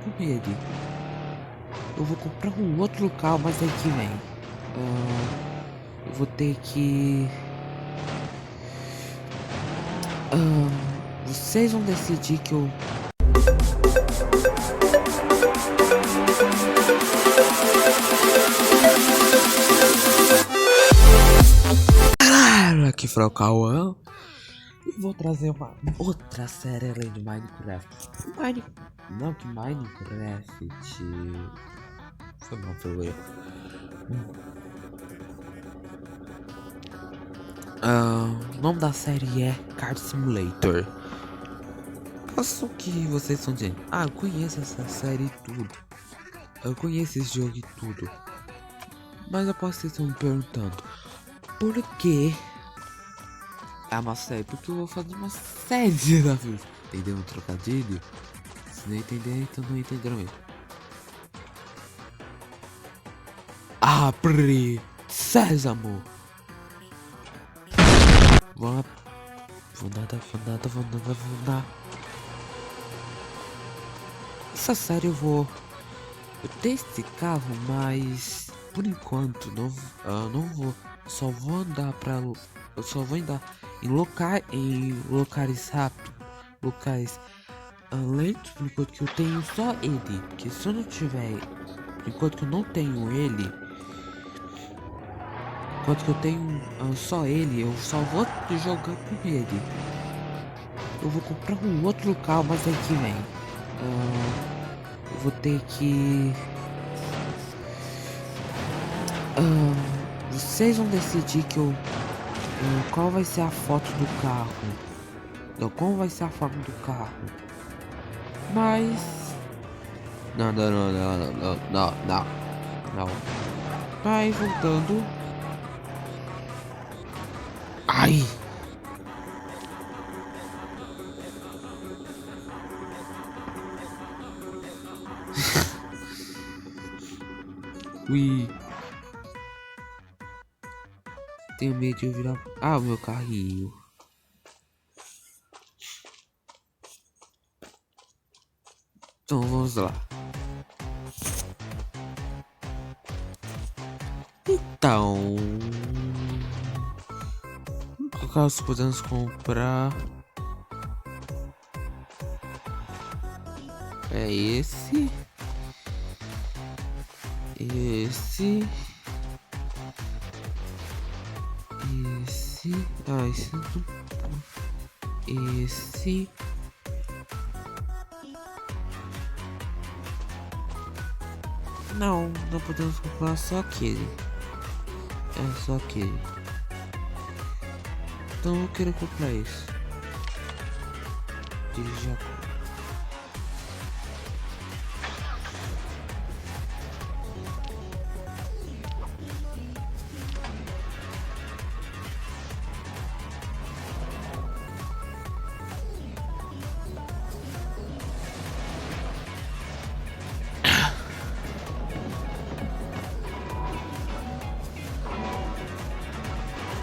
com ele. Eu vou comprar um outro carro, mas aí que vem. Eu vou ter que... vocês vão decidir que eu... Claro, aqui foi o Cauã. E vou trazer uma outra série além de Minecraft. Não, que Minecraft... Foi mal, foi eu. O nome da série é Car Simulator. Posso que vocês estão dizendo? Ah, eu conheço essa série e tudo. Eu conheço esse jogo e tudo. Mas eu posso que vocês estão me perguntando por que é uma série? Porque eu vou fazer uma série de desafios. Entendeu um trocadilho? Se não entender, então não entenderam mesmo. Abre Sésamo. Vamos lá. Essa série eu tenho esse carro, mas por enquanto não vou. Eu só vou andar em locais rápidos, locais lentos, por enquanto que eu tenho só ele. Porque se eu não tiver, por enquanto que eu não tenho ele, enquanto que eu tenho só ele, eu só vou jogar com ele. Eu vou comprar um outro carro, mas aí que vem. Eu vou ter que... vocês vão decidir que eu... qual vai ser a foto do carro. Não, como vai ser a forma do carro. Mas... Não. Mas voltando... Ai! Ui. Tenho medo de eu virar... Ah, o meu carrinho. Então vamos lá. Então... qual carro podemos comprar? É esse. Esse. Ah, esse não. Esse. Não podemos comprar só aquele. É só aquele. Então eu quero comprar esse. Dirigir agora.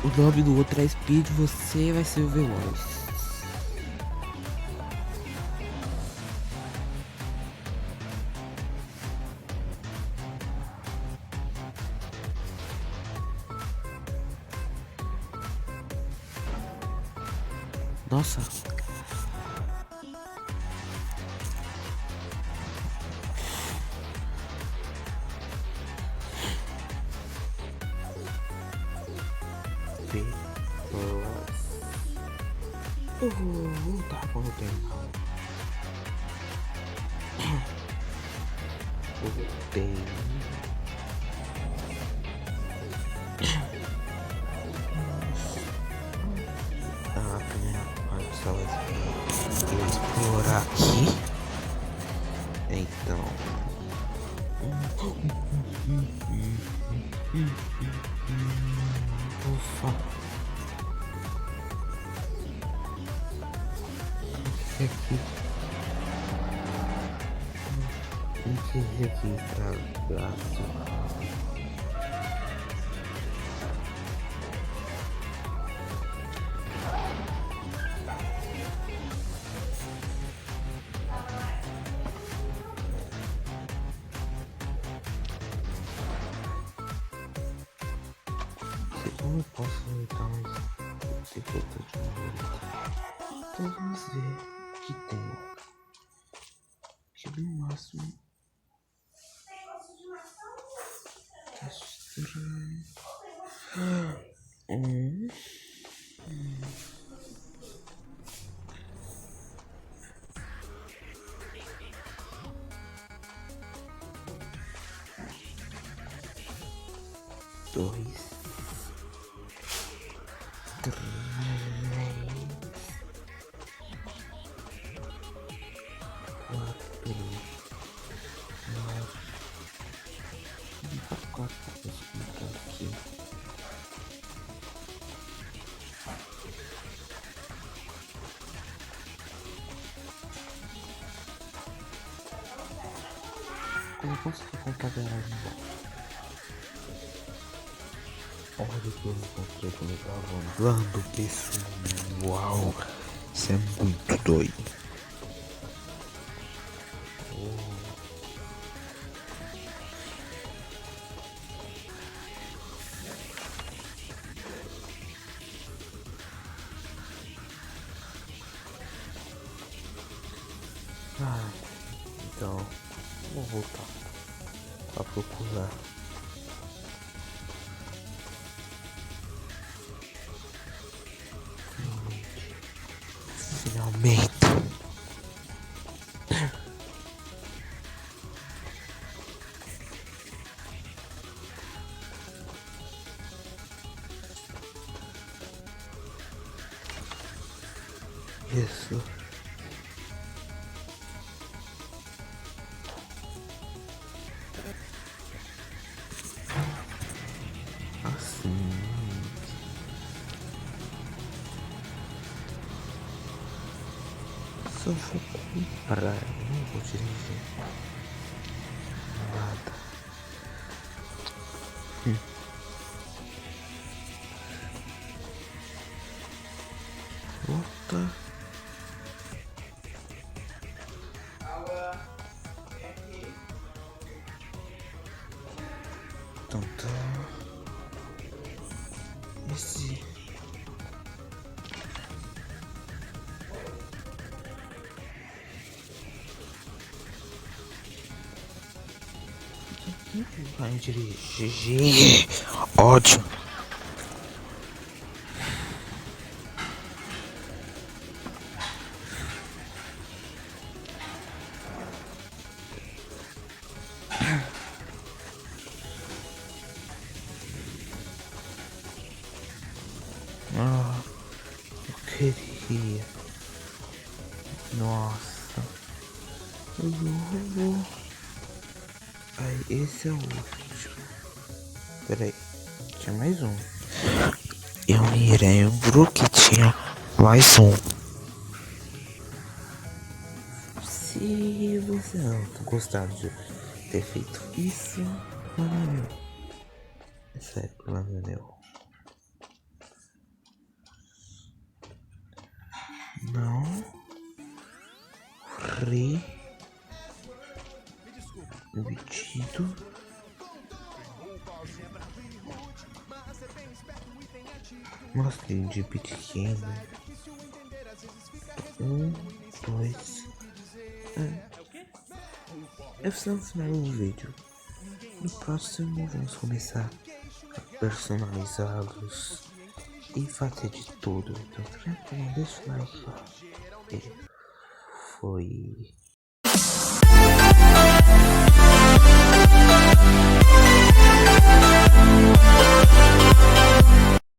O nome do outro é Speed, você vai ser o Veloz. Nossa. Eu vou voltar para o terminal. Voltei. A primeira parte só vai explorar aqui. Então. Ufa. Aqui. Aqui pra gasto. Como eu posso dar mais dificuldade de favorito? Então vamos ver o que tem. Que no máximo. Estranho. Dois, três, quatro, nove. Quatro para explicar aqui. Eu não consegui contar a garagem embaixo. Olha o que eu encontrei quando eu tava andando, pessoal. Isso é muito doido. Então vou voltar pra procurar. Finalmente. Isso. Assim. Só vou comprar, não vou dirigir nada. Volta. Então tá. Esse. Vai dirigir. Ódio. Ah, eu queria. Nossa. Eu vou. Ai, esse é o último. Peraí. Tinha mais um. Eu me lembro que tinha mais um. Se você não gostar de ter feito isso, não é meu. É sério, não é meu. Não repetido. Nossa, tem de pequeno. 1, 2. É só no final do vídeo. No próximo vamos começar a personalizá-los e fazer de tudo. Então, tranquilo, deixa o like. E foi.